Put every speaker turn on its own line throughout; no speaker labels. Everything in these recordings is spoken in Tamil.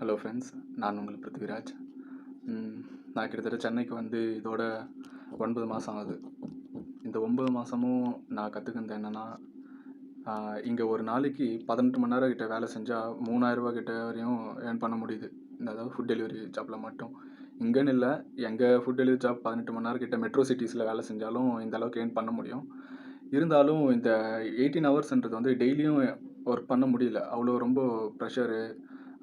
ஹலோ ஃப்ரெண்ட்ஸ், நான் உங்கள் பிருத்திவிராஜ். நான் கிட்டத்தட்ட சென்னைக்கு வந்து இதோட 9 மாதம் ஆகுது. இந்த 9 மாதமும் நான் கற்றுக்கினது என்னென்னா, இங்கே ஒரு நாளைக்கு 18 மணி நேரம் கிட்ட வேலை செஞ்சால் 3000 ரூபா கிட்ட வரையும் ஏர்ன் பண்ண முடியுது. அதாவது ஃபுட் டெலிவரி ஜாப்பில் மட்டும். இங்கேன்னு இல்லை, எங்கள் ஃபுட் டெலிவரி ஜாப் 18 மணி நேரம் கிட்ட மெட்ரோ சிட்டிஸில் வேலை செஞ்சாலும் இந்த அளவுக்கு ஏர்ன் பண்ண முடியும். இருந்தாலும் இந்த 18 ஹவர்ஸ்ன்றது வந்து டெய்லியும் ஒர்க் பண்ண முடியல. அவ்வளோ ரொம்ப ப்ரெஷரு,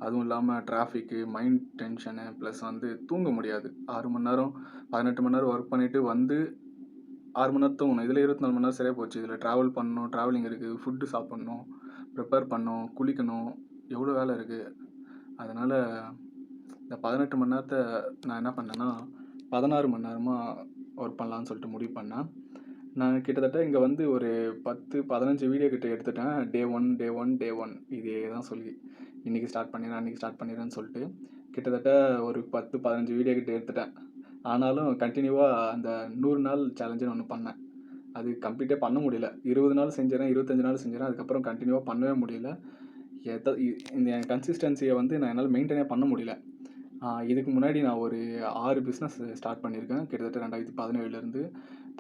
அதுவும் இல்லாமல் டிராஃபிக்கு, மைண்ட் டென்ஷனு, ப்ளஸ் வந்து தூங்க முடியாது. 6 மணி நேரம் 18 மணி நேரம் ஒர்க் பண்ணிவிட்டு வந்து 6 மணி நேரம் தூங்கணும். இதில் 24 மணி நேரம் சரியாக போச்சு. இதில் ட்ராவல் பண்ணணும், ட்ராவலிங் இருக்குது, ஃபுட்டு சாப்பிட்ணும், ப்ரிப்பேர் பண்ணணும், குளிக்கணும், எவ்வளோ வேலை இருக்குது. அதனால் இந்த 18 மணி நேரத்தை நான் என்ன பண்ணேன்னா 16 மணி நேரமாக ஒர்க் பண்ணலான்னு சொல்லிட்டு முடிவு பண்ணேன். நான் கிட்டத்தட்ட இங்கே வந்து ஒரு 10-15 வீடியோ கிட்ட எடுத்துட்டேன். டே ஒன் இதே தான் சொல்லி இன்றைக்கி ஸ்டார்ட் பண்ணிடுறேன், அன்றைக்கி ஸ்டார்ட் பண்ணிடுறேன்னு சொல்லிட்டு கிட்டத்தட்ட ஒரு 10-15 வீடியோ கிட்ட எடுத்துட்டேன். ஆனாலும் கண்டினியூவாக அந்த 100 நாள் சேலஞ்சுன்னு ஒன்று பண்ணேன். அது கம்ப்ளீட்டே பண்ண முடியல. 20 நாள் செஞ்சிடறேன், 25 நாள் செஞ்சிடறேன். அதுக்கப்புறம் கண்டினியூவாக பண்ணவே முடியல. இந்த என் கன்சிஸ்டன்சியை வந்து நான் என்னால் மெயின்டைனே பண்ண முடியல. இதுக்கு முன்னாடி நான் ஒரு 6 பிஸ்னஸ் ஸ்டார்ட் பண்ணியிருக்கேன். கிட்டத்தட்ட 2017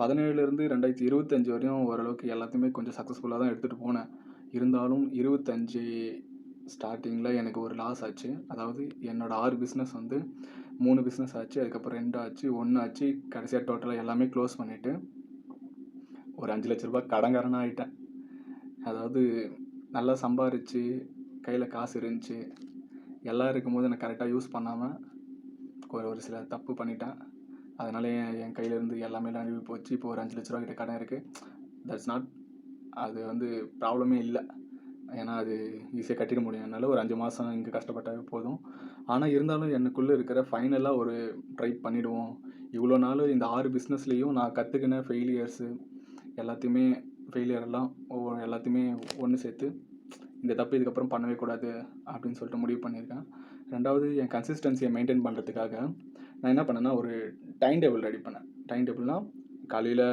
17லேருந்து 2025 வரையும் ஓரளவுக்கு எல்லாத்தையுமே கொஞ்சம் சக்ஸஸ்ஃபுல்லாக தான் எடுத்துகிட்டு போனேன். இருந்தாலும் 25 ஸ்டார்டிங்கில் எனக்கு ஒரு லாஸ் ஆச்சு. அதாவது என்னோடய 6 பிஸ்னஸ் வந்து 3 பிஸ்னஸ் ஆச்சு, அதுக்கப்புறம் 2 ஆச்சு, 1 ஆச்சு. கடைசியாக டோட்டலாக எல்லாமே க்ளோஸ் பண்ணிவிட்டு ஒரு 5 லட்ச ரூபா கடன்காரனாக ஆகிட்டேன். அதாவது நல்லா சம்பாரித்து கையில் காசு இருந்துச்சு, எல்லாம் இருக்கும்போது நான் கரெக்டாக யூஸ் பண்ணாமல் ஒரு சில தப்பு பண்ணிட்டேன். அதனால என் கையிலேருந்து எல்லாமே நழுவி போச்சு. இப்போ ஒரு 5 லட்ச ரூபா கிட்ட கடன் இருக்குது. தட்ஸ் நாட், அது வந்து ப்ராப்ளமே இல்லை. ஏன்னா அது ஈஸியாக கட்டிட முடியும். என்னால் ஒரு 5 மாதம் இங்கே கஷ்டப்பட்டாவே போதும். ஆனால் இருந்தாலும் எனக்குள்ளே இருக்கிற ஃபைனலாக ஒரு ட்ரை பண்ணிவிடுவோம். இவ்வளோ நாள் இந்த 6 பிஸ்னஸ்லேயும் நான் கற்றுக்கின ஃபெயிலியர்ஸு எல்லாத்தையுமே எல்லாத்தையுமே ஒன்று சேர்த்து இந்த தப்பு இதுக்கப்புறம் பண்ணவே கூடாது அப்படின்னு சொல்லிட்டு முடிவு பண்ணியிருக்கேன். 2வது, என் கன்சிஸ்டன்சியை மெயின்டைன் பண்ணுறதுக்காக நான் என்ன பண்ணேன்னா ஒரு டைம் டேபிள் ரெடி பண்ணேன். டைம் டேபிள்னால் காலையில்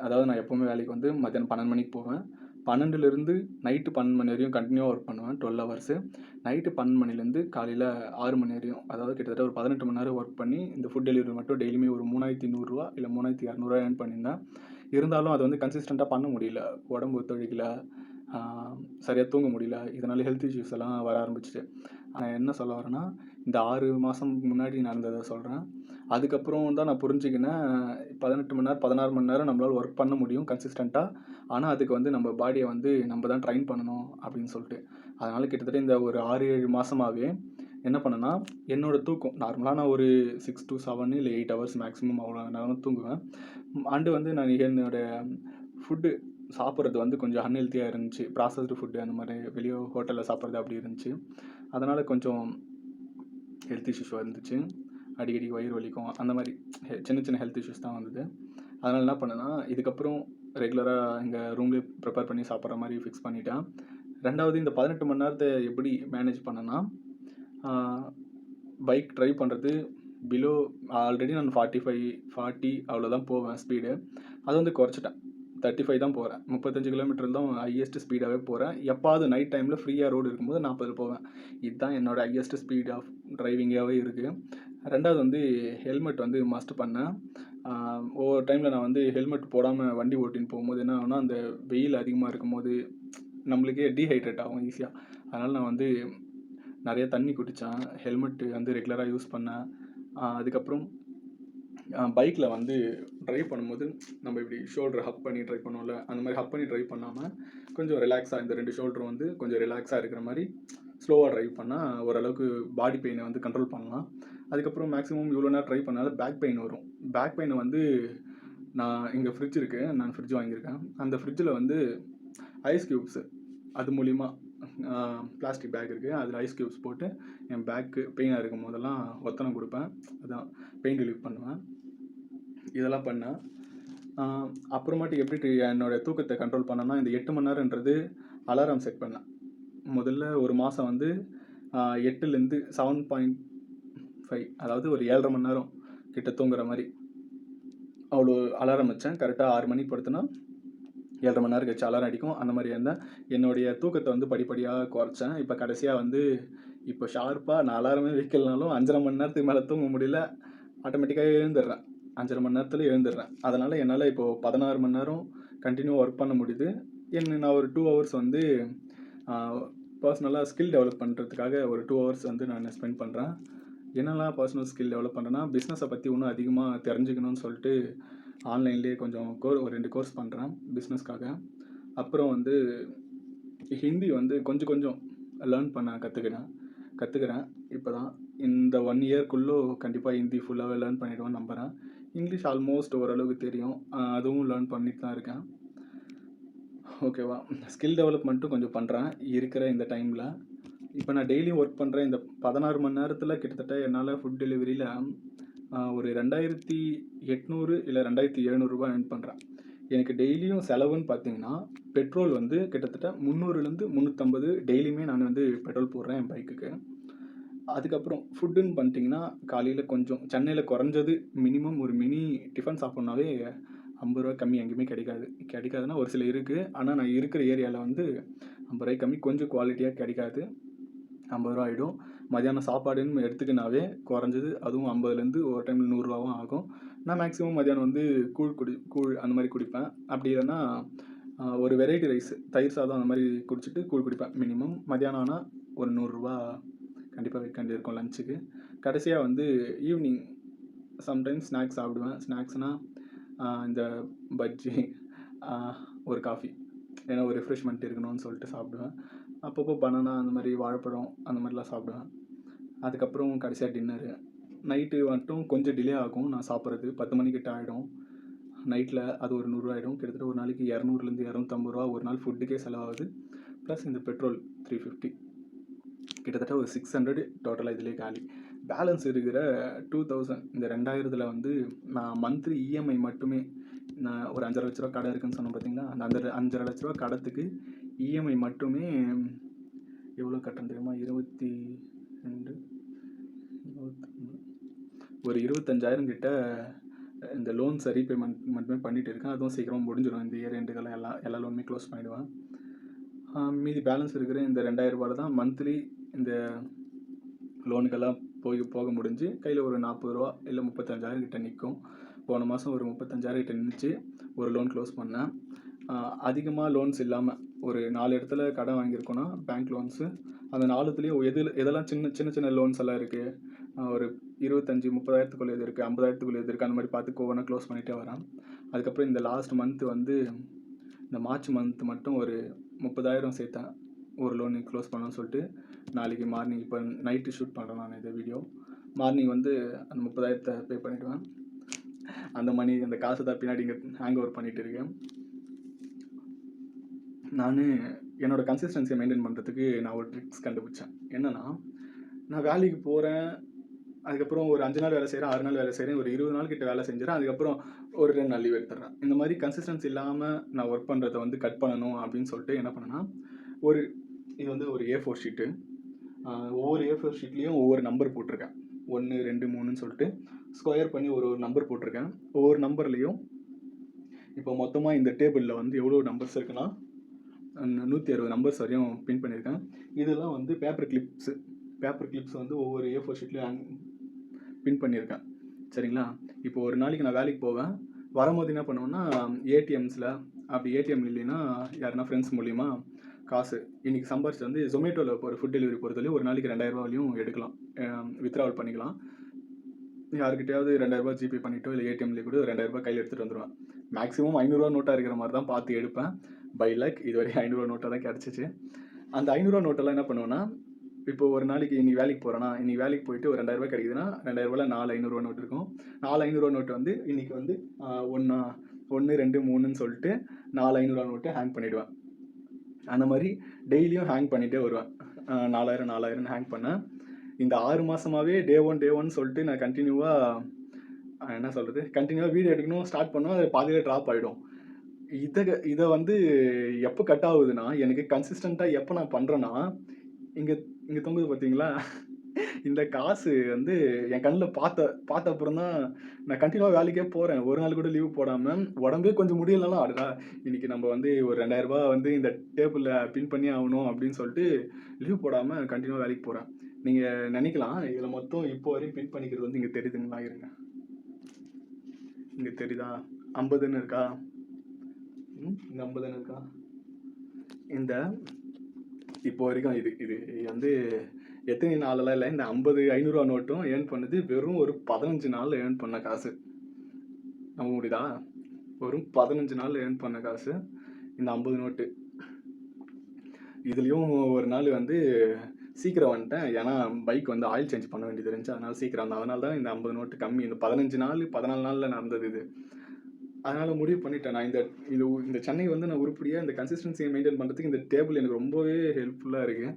அதாவது நான் எப்போவுமே வேலைக்கு வந்து மத்தியானம் 12 மணிக்கு போவேன். 12லேருந்து நைட்டு 12 மணி வரையும் கண்டினியூவாக ஒர்க் பண்ணுவேன், 12 ஹவர்ஸு. நைட்டு 12 மணிலேருந்து காலையில் 6 மணி வரையும், அதாவது கிட்டத்தட்ட ஒரு 18 மணி நேரம் ஒர்க் பண்ணி இந்த ஃபுட் டெலிவரி மட்டும் டெய்லியுமே ஒரு 3100 ரூபா இல்லை 3200 ஏர்ன் பண்ணியிருந்தேன். இருந்தாலும் அது வந்து கன்சிஸ்டண்ட்டாக பண்ண முடியல. உடம்பு ஒத்துழைக்கல, சரியாக தூங்க முடியல. இதனால் ஹெல்த் இஷ்யூஸ் எல்லாம் வர ஆரம்பிச்சிச்சு. நான் என்ன சொல்ல வரேன்னா, இந்த 6 மாதம் முன்னாடி நடந்ததை சொல்கிறேன். அதுக்கப்புறம் தான் நான் புரிஞ்சுக்கினேன், 18 மணி நேரம் 16 மணி நேரம் நம்மளால் ஒர்க் பண்ண முடியும் கன்சிஸ்டண்ட்டாக. ஆனால் அதுக்கு வந்து நம்ம பாடியை வந்து நம்ம தான் ட்ரைன் பண்ணணும் அப்படின்னு சொல்லிட்டு. அதனால் கிட்டத்தட்ட இந்த ஒரு 6-7 மாதமாகவே என்ன பண்ணேன்னா, என்னோடய தூக்கம் நார்மலாக நான் ஒரு 6 to 7 இல்லை 8 ஹவர்ஸ் மேக்ஸிமம் அவ்வளோ நேரம் தூங்குவேன். அண்டு வந்து நான் என்னோடய ஃபுட்டு சாப்பிட்றது வந்து கொஞ்சம் அன்ஹெல்த்தியாக இருந்துச்சு. ப்ராசஸ்டு ஃபுட்டு அந்த மாதிரி வெளியே ஹோட்டலில் சாப்பிட்றது அப்படி இருந்துச்சு. அதனால் கொஞ்சம் ஹெல்த் இஷ்யூஸ் வந்துச்சு. அடிக்கடி வயிறு வலிக்கும், அந்த மாதிரி சின்ன சின்ன ஹெல்த் இஷ்யூஸ் தான் வந்தது. அதனால் என்ன பண்ணேன்னா, இதுக்கப்புறம் ரெகுலராக எங்கள் ரூம்லேயே ப்ரிப்பேர் பண்ணி சாப்பிட்ற மாதிரி ஃபிக்ஸ் பண்ணிட்டேன். 2வது, இந்த 18 மணி நேரத்தை எப்படி மேனேஜ் பண்ணேன்னா, பைக் ட்ரைவ் பண்ணுறது பிலோ ஆல்ரெடி நான் 40 அவ்வளோதான் போவேன் ஸ்பீடு. அதை வந்து குறைச்சிட்டேன். 35 தான் போகிறேன். 35 கிலோமீட்டர் தான் ஹையஸ்ட் ஸ்பீடாகவே போகிறேன். எப்பாவது நைட் டைமில் ஃப்ரீயாக ரோடு இருக்கும்போது 40 போவேன். இதுதான் என்னோடய ஹையஸ்ட் ஸ்பீட் ஆஃப் டிரைவிங்காகவே இருக்குது. 2வது வந்து ஹெல்மெட் வந்து மஸ்ட் பண்ணேன். ஒவ்வொரு டைமில் நான் வந்து ஹெல்மெட் போடாமல் வண்டி ஓட்டின்னு போகும்போது என்ன ஆகும்னா, அந்த வெயில் அதிகமாக இருக்கும்போது நம்மளுக்கே டீஹைட்ரேட் ஆகும் ஈஸியாக. அதனால் நான் வந்து நிறைய தண்ணி குடித்தேன். ஹெல்மெட்டு வந்து ரெகுலராக யூஸ் பண்ணேன். அதுக்கப்புறம் பைக்கில் வந்து ட்ரைவ் பண்ணும்போது நம்ம இப்படி ஷோல்டரை ஹப் பண்ணி ட்ரைவ் பண்ணுவோம்ல, அந்த மாதிரி ஹப் பண்ணி ட்ரைவ் பண்ணாமல் கொஞ்சம் ரிலாக்ஸாக இந்த 2 ஷோல்டரும் வந்து கொஞ்சம் ரிலாக்ஸாக இருக்கிற மாதிரி ஸ்லோவாக ட்ரைவ் பண்ணால் ஓரளவுக்கு பாடி பெயினை வந்து கண்ட்ரோல் பண்ணலாம். அதுக்கப்புறம் மேக்ஸிமம் இவ்வளோ நேரம் ட்ரைவ் பண்ணாலும் பேக் பெயின் வரும். பேக் பெயினை வந்து நான் இங்கே ஃப்ரிட்ஜ் இருக்குது, நான் ஃப்ரிட்ஜ் வாங்கியிருக்கேன். அந்த ஃப்ரிட்ஜில் வந்து ஐஸ் க்யூப்ஸு, அது மூலிமா பிளாஸ்டிக் பேக் இருக்குது, அதில் ஐஸ் க்யூப்ஸ் போட்டு என் பேக்கு பெயினாக இருக்கும் போதெல்லாம் ஒத்தனம் கொடுப்பேன். அதான் பெயின் ரிலீஃப் பண்ணுவேன். இதெல்லாம் பண்ணேன். அப்புறமாட்டி எப்படி என்னோடய தூக்கத்தை கண்ட்ரோல் பண்ணேன்னா, இந்த 8 மணி நேரன்றது அலாரம் செட் பண்ணேன். முதல்ல ஒரு மாதம் வந்து 8லேருந்து 7.5, அதாவது ஒரு 7.5 மணி நேரம் கிட்ட தூங்குற மாதிரி அவ்வளோ அலாரம் வச்சேன். கரெக்டாக 6 மணிக்கு படுத்துனா 7.5 மணி நேரம் கழிச்சு அலாரம் அடிக்கும். அந்த மாதிரி இருந்தேன். என்னுடைய தூக்கத்தை வந்து படிப்படியாக குறைச்சேன். இப்போ கடைசியாக வந்து இப்போ ஷார்ப்பாக நான் அலாரமே வைக்கலனாலும் 5:30 மணி நேரத்துக்கு மேலே தூங்க முடியல. ஆட்டோமேட்டிக்காக எழுந்துடுறேன். 5:30 மணி நேரத்தில் எழுந்துடுறேன். அதனால் என்னால் இப்போது 16 மணி நேரம் கண்டினியூ ஒர்க் பண்ண முடியுது. நான் ஒரு 2 ஹவர்ஸ் வந்து பர்சனலாக ஸ்கில் டெவலப் பண்ணுறதுக்காக ஒரு 2 ஹவர்ஸ் வந்து நான் ஸ்பெண்ட் பண்ணுறேன். என்னெல்லாம் பர்சனல் ஸ்கில் டெவலப் பண்ணுறேன்னா, பிஸ்னஸை பற்றி இன்னும் அதிகமாக தெரிஞ்சுக்கணும்னு சொல்லிட்டு ஆன்லைன்லேயே கொஞ்சம் ஒரு 2 கோர்ஸ் பண்ணுறேன் பிஸ்னஸ்க்காக. அப்புறம் வந்து ஹிந்தி வந்து கொஞ்சம் கொஞ்சம் லேர்ன் பண்ண கற்றுக்கிறேன் இப்போ தான். இந்த 1 இயர்க்குள்ளே கண்டிப்பாக ஹிந்தி ஃபுல்லாகவே லேர்ன் பண்ணிவிடுவேன்னு நம்புகிறேன். இங்கிலீஷ் ஆல்மோஸ்ட் ஓரளவுக்கு தெரியும். அதுவும் லேர்ன் பண்ணிட்டு தான் இருக்கேன். ஓகேவா, ஸ்கில் டெவலப்மெண்ட்டும் கொஞ்சம் பண்ணுறேன் இருக்கிற இந்த டைமில். இப்போ நான் டெய்லியும் ஒர்க் பண்ணுறேன். இந்த 16 மணி நேரத்தில் கிட்டத்தட்ட என்னால் ஃபுட் டெலிவரியில் ஒரு 2800 இல்லை 2700 ரூபாய் ஏர்ன் பண்ணுறேன். எனக்கு டெய்லியும் செலவுன்னு பார்த்தீங்கன்னா, பெட்ரோல் வந்து கிட்டத்தட்ட 300லேருந்து 350 டெய்லியுமே நான் வந்து பெட்ரோல் போடுறேன் என் பைக்குக்கு. அதுக்கப்புறம் ஃபுட்டுன்னு பண்ணிட்டிங்கன்னா, காலையில் கொஞ்சம் சென்னையில் குறைஞ்சது மினிமம் ஒரு மினி டிஃபன் சாப்பிட்னாவே 50 ரூபா கம்மி எங்கேயுமே கிடைக்காதுன்னா ஒரு சில இருக்குது. ஆனால் நான் இருக்கிற ஏரியாவில் வந்து 50 ரூபாய்க்கு கம்மி கொஞ்சம் குவாலிட்டியாக கிடைக்காது. 50 ரூபா ஆகிடும். மதியானம் சாப்பாடுன்னு எடுத்துக்கினாவே குறைஞ்சது அதுவும் 50லேருந்து ஒரு டைமில் 100 ரூபாவும் ஆகும். நான் மேக்ஸிமம் மதியானம் வந்து கூழ் அந்த மாதிரி குடிப்பேன். அப்படி இல்லைன்னா ஒரு வெரைட்டி ரைஸ், தயிர் சாதம் அந்த மாதிரி குடிச்சிட்டு கூழ் குடிப்பேன். மினிமம் மதியானம் ஆனால் ஒரு 100 ரூபா கண்டிப்பாக வைக்க வேண்டியிருக்கும் லஞ்சுக்கு. கடைசியாக வந்து ஈவினிங் சம்டைம்ஸ் ஸ்நாக்ஸ் சாப்பிடுவேன். ஸ்நாக்ஸ்னால் இந்த பஜ்ஜி, ஒரு காஃபி, ஏன்னா ஒரு ரெஃப்ரெஷ்மெண்ட் இருக்கணும்னு சொல்லிட்டு சாப்பிடுவேன். அப்பப்போ பனானா அந்த மாதிரி வாழைப்பழம் அந்த மாதிரிலாம் சாப்பிடுவேன். அதுக்கப்புறம் கடைசியாக டின்னரு. நைட்டு மட்டும் கொஞ்சம் டிலே ஆகும் நான் சாப்பிட்றது. 10 மணிக்கிட்ட ஆகிடும். நைட்டில் அது ஒரு 100 ரூபா ஆகிடும். கிட்டத்தட்ட ஒரு நாளைக்கு 200லேருந்து 250 ரூபா ஒரு நாள் ஃபுட்டுக்கே செலவாகுது. ப்ளஸ் இந்த பெட்ரோல் 350, கிட்டத்தட்ட ஒரு 600 டோட்டலாக இதிலே காலி. பேலன்ஸ் இருக்கிற 2000 இந்த 2000ல் வந்து நான் மந்த்லி இஎம்ஐ மட்டுமே, நான் ஒரு 5.5 லட்ச ரூபா கடை இருக்குதுன்னு சொன்னேன் பார்த்தீங்களா, அந்த 5.5 லட்ச ரூபா கடத்துக்கு இஎம்ஐ மட்டுமே எவ்வளோ கட்டணும் தெரியுமா? 22, 21, ஒரு 25,000 கிட்ட இந்த லோன்ஸை ரீபேமெண்ட் மட்டுமே பண்ணிகிட்டு இருக்கேன். அதுவும் சீக்கிரமாக முடிஞ்சிடும். இந்த இயர் எண்டுக்கெல்லாம் எல்லா லோனுமே க்ளோஸ் பண்ணிவிடுவேன். மீதி பேலன்ஸ் இருக்கிற இந்த 2000 ரூபாயில் தான் மந்த்லி இந்த லோனுக்கெல்லாம் போக முடிஞ்சு கையில் ஒரு 40 ரூபா இல்லை 35,000 கிட்ட நிற்கும். போன மாதம் ஒரு 35,000 கிட்ட நின்றுச்சு. ஒரு லோன் க்ளோஸ் பண்ணேன். அதிகமாக லோன்ஸ் இல்லாமல் ஒரு 4 இடத்துல கடன் வாங்கியிருக்கோன்னா பேங்க் லோன்ஸு, அந்த 4துலேயும் எதெல்லாம் சின்ன சின்ன லோன்ஸ் எல்லாம் இருக்குது, ஒரு 25, 30,000க்குள்ளே இது இருக்குது, 50,000க்குள்ளே இது இருக்குது, அந்த மாதிரி பார்த்து ஒவ்வொன்றா க்ளோஸ் பண்ணிகிட்டே வரேன். அதுக்கப்புறம் இந்த லாஸ்ட் மந்த்து வந்து இந்த மார்ச் மந்த் மட்டும் ஒரு 30,000 சேர்த்தேன் ஒரு லோனு க்ளோஸ் பண்ணணும்னு சொல்லிட்டு. நாளைக்கு மார்னிங் இப்போ நைட்டு ஷூட் பண்ணுறேன் நான் இந்த வீடியோ. மார்னிங் வந்து அந்த 30,000 பே பண்ணிவிடுவேன். அந்த காசை தான் பின்னாடி இங்கே ஹேங் ஓவர் பண்ணிகிட்டு இருக்கேன். நான் என்னோடய கன்சிஸ்டன்சியை மெயின்டைன் பண்ணுறதுக்கு நான் ஒரு ட்ரிக்ஸ் கண்டுபிடிச்சேன். என்னென்னா, நான் வேலைக்கு போகிறேன், அதுக்கப்புறம் ஒரு 5 நாள் வேலை செய்கிறேன், 6 நாள் வேலை செய்கிறேன், ஒரு 20 நாள் கிட்ட வேலை செஞ்சுறேன், அதுக்கப்புறம் ஒரு 2 நாள் லீவ் எடுத்துடுறேன். இந்த மாதிரி கன்சிஸ்டன்சி இல்லாமல் நான் ஒர்க் பண்ணுறதை வந்து கட் பண்ணணும் அப்படின்னு சொல்லிட்டு என்ன பண்ணேன்னா, இது வந்து ஒரு A4 ஷீட்டு. ஒவ்வொரு A4 ஷீட்லேயும் ஒவ்வொரு நம்பர் போட்டிருக்கேன். 1, 2, 3ன்னு சொல்லிட்டு ஸ்கொயர் பண்ணி ஒரு நம்பர் போட்டிருக்கேன். ஒவ்வொரு நம்பர்லேயும் இப்போ மொத்தமாக இந்த டேபிளில் வந்து எவ்வளோ நம்பர்ஸ் இருக்குன்னா 160 நம்பர்ஸ் வரையும் பின் பண்ணியிருக்கேன். இதெல்லாம் வந்து பேப்பர் கிளிப்ஸ் வந்து ஒவ்வொரு A4 ஷீட்லேயும் பின் பண்ணியிருக்கேன். சரிங்களா? இப்போ ஒரு நாளைக்கு நான் வேலைக்கு போவேன். வரும்போது என்ன பண்ணுவேன்னா, ஏடிஎம்ஸில் அப்படி ஏடிஎம் இல்லைன்னா யாருன்னா ஃப்ரெண்ட்ஸ் மூலிமா காசு இன்றைக்கி சம்பாரிச்சு வந்து ஜொமேட்டோவில் ஒரு ஃபுட் டெலிவரி பொறுத்தவரையும் ஒரு நாளைக்கு 2000 ரூபாயும் எடுக்கலாம், வித்ட்ராவல் பண்ணிக்கலாம். யாருக்கிட்டையாவது 2000 ரூபாய் ஜிபே பண்ணிவிட்டோ இல்லை ஏடிஎம்லேயே கூட 2000 ரூபாய் கையில் எடுத்துகிட்டு வந்துடுவேன். மேக்ஸிமம் 500 ரூபா நோட்டாக இருக்கிற மாதிரி தான் பார்த்து எடுப்பேன். பை லக் இதுவரை 500 ரூபா நோட்டாக தான் கிடச்சிச்சு. அந்த 500 ரூபா நோட்டெல்லாம் என்ன பண்ணுவேன்னா, இப்போ ஒரு நாளைக்கு இன்றைக்கி வேலைக்கு போகிறேன்னா, இன்றைக்கி வேலைக்கு போயிட்டு ஒரு 2000 ரூபாய் கிடைக்குதுன்னா 2000 ரூபாயில் 4 500 ரூபா நோட்டு இருக்கும். 4 500 ரூபா நோட்டு வந்து இன்றைக்கி வந்து 1, 2, 3ன்னு சொல்லிட்டு 4 500 ரூபா நோட்டு ஹேங் பண்ணிவிடுவேன். அந்த மாதிரி டெய்லியும் ஹேங் பண்ணிகிட்டே வருவேன். 4000 ஹேங் பண்ணேன். இந்த 6 மாதமாகவே டே ஒன் சொல்லிட்டு நான் கண்டினியூவாக வீடியோ எடுக்கணும் ஸ்டார்ட் பண்ணுவேன். அது பாதியிலே ட்ராப் ஆகிடும். இதை வந்து எப்போ கட் ஆகுதுன்னா, எனக்கு கன்சிஸ்டண்ட்டாக எப்போ நான் பண்ணுறேன்னா, இங்கே தொங்குது பார்த்தீங்களா, இந்த காசு வந்து என் கண்ணில் பார்த்த அப்புறம் தான் நான் கண்டினியூவாக வேலைக்கே போகிறேன். ஒரு நாள் கூட லீவ் போடாமல். உடம்பே கொஞ்சம் முடியலனாலும் அடடா இன்றைக்கி நம்ம வந்து ஒரு 2000 ரூபாய் வந்து இந்த டேபிளில் பின் பண்ணி ஆகணும் அப்படின்னு சொல்லிட்டு லீவ் போடாமல் கண்டினியூவாக வேலைக்கு போகிறேன். நீங்கள் நினைக்கலாம் இதில் மொத்தம் இப்போ வரையும் பின் பண்ணிக்கிறது வந்து இங்கே தெரியுதுங்களா? இருங்க, இங்கே தெரியுதா? 50ன்னு இருக்கா? இந்த 50ன்னு இருக்கா? இந்த இப்போ வரைக்கும் இது இது வந்து எத்தனை நாளெல்லாம் இல்லை, இந்த 50 500 நோட்டும் ஏர்ன் பண்ணது வெறும் ஒரு 15 நாளில் ஏர்ன் பண்ண காசு. நம்ப முடியுதா? வெறும் 15 நாள் ஏர்ன் பண்ண காசு இந்த 50 நோட்டு. இதுலேயும் ஒரு நாள் வந்து சீக்கிரம் வந்துட்டேன், ஏன்னா பைக் வந்து ஆயில் சேஞ்ச் பண்ண வேண்டியது இருந்துச்சு, அதனால் சீக்கிரம் வந்தேன். அதனால தான் இந்த 50 நோட்டு கம்மி. இந்த 15 நாள் 14 நாளில் நடந்தது இது. அதனால் முடிவு பண்ணிட்டேன் நான் இந்த சென்னை வந்து நான் உருப்படியாக இந்த கன்சிஸ்டன்சியை மெயின்டைன் பண்ணுறதுக்கு இந்த டேபிள் எனக்கு ரொம்பவே ஹெல்ப்ஃபுல்லாக இருக்குது.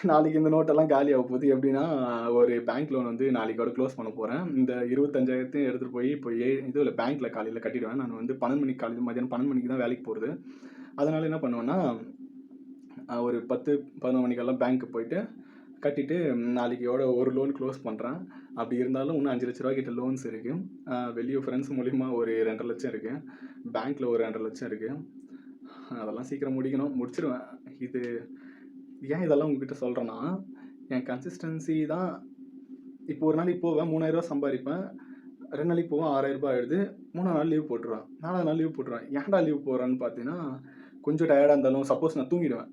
நாளைக்கு இந்த நோட்டெல்லாம் காலி ஆக போகுது. எப்படின்னா, ஒரு பேங்க் லோன் வந்து நாளைக்கோட க்ளோஸ் பண்ண போகிறேன். இந்த 25,000 எடுத்துகிட்டு போய் இப்போ இதில் பேங்க்கில் காலையில் கட்டிடுவேன். நான் வந்து 12 மணிக்கு காலையில் மதியானம் 12 மணிக்கு தான் வேலைக்கு போகிறது. அதனால் என்ன பண்ணுவேன்னா, ஒரு 10-11 மணிக்கெல்லாம் பேங்க்கு போயிட்டு கட்டிட்டு நாளைக்கோட ஒரு லோன் க்ளோஸ் பண்ணுறேன். அப்படி இருந்தாலும் இன்னும் 5 லட்ச ரூபா கிட்ட லோன்ஸ் இருக்குது. வெளியே ஃப்ரெண்ட்ஸ் மூலிமா ஒரு 2.5 லட்சம் இருக்குது. பேங்க்கில் ஒரு 2.5 லட்சம் இருக்குது. அதெல்லாம் சீக்கிரம் முடிச்சிடுவேன். இது ஏன் இதெல்லாம் உங்ககிட்ட சொல்கிறேன்னா, என் கன்சிஸ்டன்சி தான். இப்போ ஒரு நாளைக்கு போவேன் 3000 ரூபா சம்பாதிப்பேன். 2 நாளைக்கு போவேன் 6000 ரூபா ஆயிடுது. 3ஆவது நாள் லீவ் போட்டுருவேன். 4ஆவது நாள் லீவ் போட்டுருவேன். ஏன்டா லீவ் போடுறேன்னு பார்த்தீங்கன்னா, கொஞ்சம் டயர்டாக இருந்தாலும் சப்போஸ் நான் தூங்கிடுவேன்.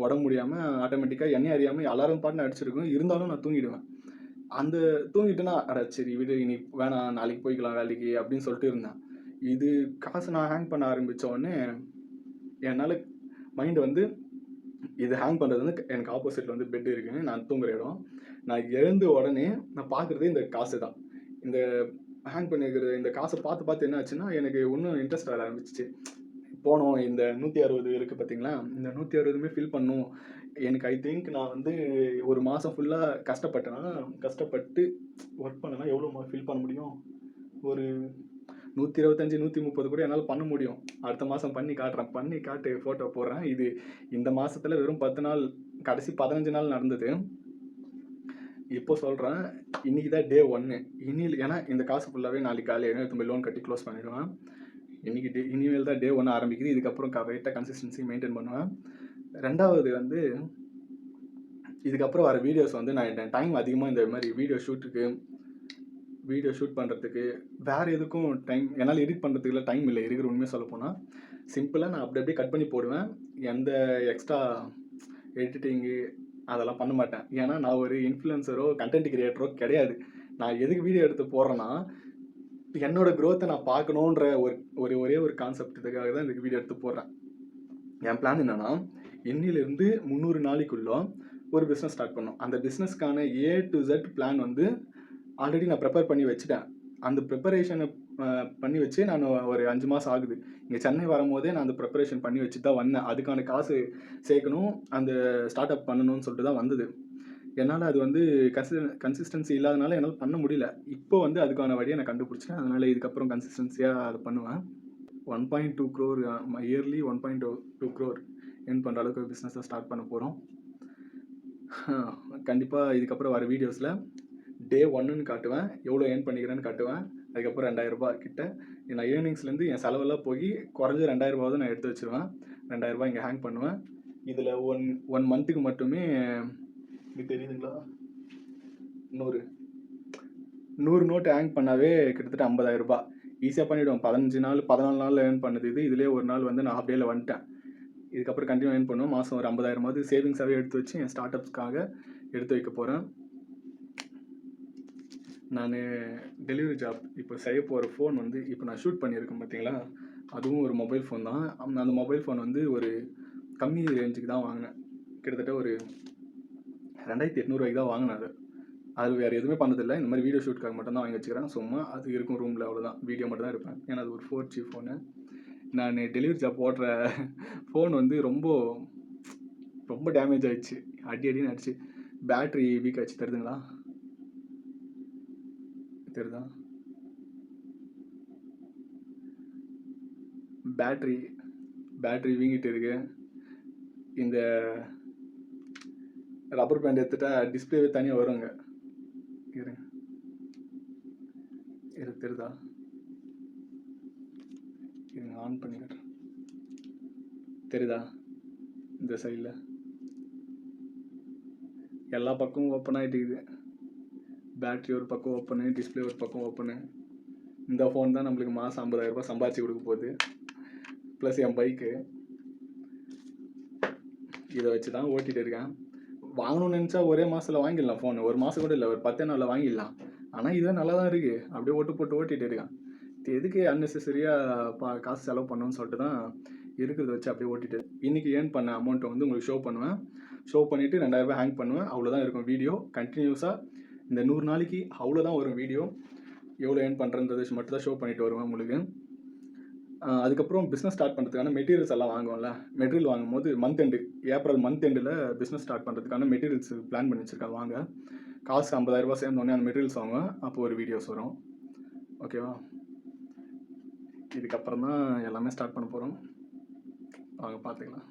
உடம்பு முடியாமல் ஆட்டோமேட்டிக்காக என்னையே அறியாமல் அலாரம் பாட்டுன்னு அடிச்சிருக்கும், இருந்தாலும் நான் தூங்கிடுவேன். அந்த தூங்கிட்டேன்னா சரி விடு, இனி வேணாம், நாளைக்கு போய்க்கலாம் வேலைக்கு அப்படின்னு சொல்லிட்டு இருந்தேன். இது காசு நான் ஹேங் பண்ண ஆரம்பித்த உடனே என்னால் மைண்டு வந்து இது ஹேங் பண்ணுறது வந்து எனக்கு ஆப்போசிட்டில் வந்து பெட் இருக்குன்னு நான் தூங்குற இடம். நான் எழுந்த உடனே நான் பார்க்குறதே இந்த காசு தான். இந்த ஹேங் பண்ணியிருக்கிற இந்த காசை பார்த்து என்ன ஆச்சுன்னா, எனக்கு இன்னும் இன்ட்ரெஸ்ட் வர ஆரம்பிச்சிச்சு. போனோம் இந்த 160 இருக்குது பார்த்தீங்களா, இந்த 160மே ஃபில் பண்ணணும். எனக்கு ஐ திங்க் நான் வந்து ஒரு மாதம் ஃபுல்லாக கஷ்டப்பட்டு ஒர்க் பண்ணனா எவ்வளோ ஃபில் பண்ண முடியும்? ஒரு 125 130 கூட என்னால் பண்ண முடியும். அடுத்த மாதம் பண்ணி காட்டு ஃபோட்டோ போடுறேன். இது இந்த மாதத்தில் வெறும் 10 நாள், கடைசி 15 நாள் நடந்தது. இப்போ சொல்கிறேன், இன்றைக்கி தான் டே 1. ஏன்னா இந்த காசு ஃபுல்லாகவே நாளைக்கு காலையில் எடுத்து லோன் கட்டி க்ளோஸ் பண்ணிவிடுவேன். இனிமேல் தான் டே 1 ஆரம்பிக்குது. இதுக்கப்புறம் கரெக்டாக கன்சிஸ்டன்சி மெயின்டைன் பண்ணுவேன். 2வது வந்து இதுக்கப்புறம் வர வீடியோஸ் வந்து நான் டைம் அதிகமாக இந்த மாதிரி வீடியோ ஷூட் பண்ணுறதுக்கு வேறு எதுக்கும் என்னால் எடிட் பண்ணுறதுக்குலாம் டைம் இல்லை. இருக்கிற உண்மையாக சொல்லப்போனால் சிம்பிளாக நான் அப்படியே கட் பண்ணி போடுவேன். எந்த எக்ஸ்ட்ரா எடிட்டிங்கு அதெல்லாம் பண்ண மாட்டேன். ஏன்னா நான் ஒரு இன்ஃப்ளூயன்சரோ கண்டென்ட் கிரியேட்டரோ கிடையாது. நான் எதுக்கு வீடியோ எடுத்து போடுறேன்னா, என்னோட க்ரோத்தை நான் பார்க்கணுன்ற ஒரே ஒரு கான்செப்டுக்காக தான் இந்த வீடியோ எடுத்து போடுறேன். என் பிளான் என்னென்னா, இன்னிலிருந்து 300 நாளைக்குள்ளே ஒரு பிஸ்னஸ் ஸ்டார்ட் பண்ணோம். அந்த பிஸ்னஸ்க்கான A to Z பிளான் வந்து ஆல்ரெடி நான் ப்ரிப்பேர் பண்ணி வச்சுட்டேன். அந்த ப்ரிப்பரேஷனை பண்ணி வச்சு நான் ஒரு 5 மாதம் ஆகுது. இங்கே சென்னை வரும்போதே நான் அந்த ப்ரிப்பரேஷன் பண்ணி வச்சு தான் வந்தேன். அதுக்கான காசு சேர்க்கணும், அந்த ஸ்டார்ட் அப் பண்ணணும்னு சொல்லிட்டு தான் வந்தது. என்னால் அது வந்து கன்சிஸ்டன்சி இல்லாதனால என்னால் பண்ண முடியல. இப்போ வந்து அதுக்கான வழியை நான் கண்டுபிடிச்சேன். அதனால் இதுக்கப்புறம் கன்சிஸ்டன்சியாக அதை பண்ணுவேன். 1.2 crore இயர்லி 1.2 crore ஏர்ன் பண்ணுற அளவுக்கு பிஸ்னஸை ஸ்டார்ட் பண்ண போகிறோம். கண்டிப்பாக இதுக்கப்புறம் வர வீடியோஸில் டே 1ன்னு காட்டுவேன், எவ்வளோ ஏர்ன் பண்ணிக்கிறேன்னு காட்டுவேன். அதுக்கப்புறம் 2000 ரூபா கிட்ட நான் ஏர்னிங்ஸ்லேருந்து என் செலவெல்லாம் போய் குறைஞ்ச 2000 ரூபாவது நான் எடுத்து வச்சுருவேன். 2000 ரூபா இங்கே ஹேங் பண்ணுவேன். இதில் ஒன் மந்த்துக்கு மட்டுமே இது தெரியுதுங்களா, 100 நோட்டு ஹேங் பண்ணாவே கிட்டத்தட்ட 50,000 ரூபா ஈஸியாக பண்ணிவிடுவோம். 14 நாளில் ஏர்ன் பண்ணுது இது. இதிலே ஒரு நாள் வந்து நான் ஹாஃப் டேயில் வந்துட்டேன். இதுக்கப்புறம் கண்டினியூ ஏர்ன் பண்ணுவோம். மாதம் ஒரு 50,000 சேவிங்ஸாகவே எடுத்து வச்சு என் ஸ்டார்ட் அப்ஸ்க்காக எடுத்து வைக்க போகிறேன். நான் டெலிவரி ஜாப் இப்போ செய்ய போகிற ஃபோன் வந்து இப்போ நான் ஷூட் பண்ணியிருக்கேன் பார்த்தீங்களா, அதுவும் ஒரு மொபைல் ஃபோன் தான். அந்த மொபைல் ஃபோன் வந்து ஒரு கம்மி ரேஞ்சுக்கு தான் வாங்கினேன். கிட்டத்தட்ட ஒரு 2800 ரூபாய்க்கு தான் வாங்கினேன். அது வேறு எதுவுமே பண்ணதில்லை. இந்த மாதிரி வீடியோ ஷூட்காக மட்டும் தான் வாங்கி வச்சுக்கிறேன். சும்மா அது இருக்கும் ரூமில், அவ்வளோதான். வீடியோ மட்டும் தான் இருப்பேன். ஏன்னா அது ஒரு 4G ஃபோனு. நான் டெலிவரி ஜாப் ஓடுற ஃபோன் வந்து ரொம்ப டேமேஜ் ஆகிடுச்சு. அடின்னு ஆயிடுச்சு. பேட்ரி வீக் ஆச்சு. தெரியுதுங்களா? தெரியுதா? பேட்ரி வீங்கிட்டு இருக்கு. இந்த ரப்பர் பேண்ட் எடுத்துட்டா டிஸ்பிளேவே தனியாக வருங்க. தெரியுதா? இருங்க, ஆன் பண்ணி காட்டுறேன். தெரியுதா? இந்த சைடில் எல்லா பக்கமும் ஓப்பன் ஆகிட்டுக்குது. பேட்ரி ஒரு பக்கம் ஓப்பனு, டிஸ்பிளே ஒரு பக்கம் ஓப்பனு. இந்த ஃபோன் தான் நம்மளுக்கு மாதம் 50,000 ரூபாய் சம்பாதிச்சு கொடுக்க போகுது. Plus n bike. இதை வச்சு தான் ஓட்டிகிட்டு இருக்கேன். வாங்கணும்னு நினச்சா ஒரே மாதத்தில் வாங்கிடலாம் ஃபோனு. ஒரு மாதம் கூட இல்லை, ஒரு 10 நாளில் வாங்கிடலாம். ஆனால் இதுதான் நல்லா தான் இருக்குது. அப்படியே ஓட்டிகிட்டு இருக்கேன். இது எதுக்கு அன்னெசரியாக காசு செலவு பண்ணணும்னு சொல்லிட்டு தான் இருக்கிறத வச்சு அப்படியே ஓட்டிட்டு இன்றைக்கி ஏர்ன் பண்ண அமௌண்ட்டை வந்து உங்களுக்கு ஷோ பண்ணுவேன். ஷோ பண்ணிவிட்டு 2000 ரூபாய் ஹேங் பண்ணுவேன். அவ்வளோதான் இருக்கும் வீடியோ. கண்டினியூஸாக இந்த 100 நாளைக்கு அவ்வளோதான் வரும் வீடியோ. எவ்வளோ ஏர்ன் பண்ணுறன்றது மட்டும் தான் ஷோ பண்ணிட்டு வருவேன் உங்களுக்கு. அதுக்கப்புறம் பிஸ்னஸ் ஸ்டார்ட் பண்ணுறதுக்கான மெட்டீரியல்ஸ் எல்லாம் வாங்குவோம்ல. மெட்டீரியல் வாங்கும்போது ஏப்ரல் மந்த் எண்டில் பிஸ்னஸ் ஸ்டார்ட் பண்ணுறதுக்கான மெட்டீரியல்ஸ் பிளான் பண்ணி வச்சுருக்கேன். வாங்க, காசு 50,000 ரூபாய் சேர்ந்தோடனே அந்த மெட்டீரியல்ஸ் வாங்குவேன். அப்போது ஒரு வீடியோஸ் வரும். ஓகேவா? இதுக்கப்புறம் தான் எல்லாமே ஸ்டார்ட் பண்ண போகிறோம். வாங்க பார்த்துக்கலாம்.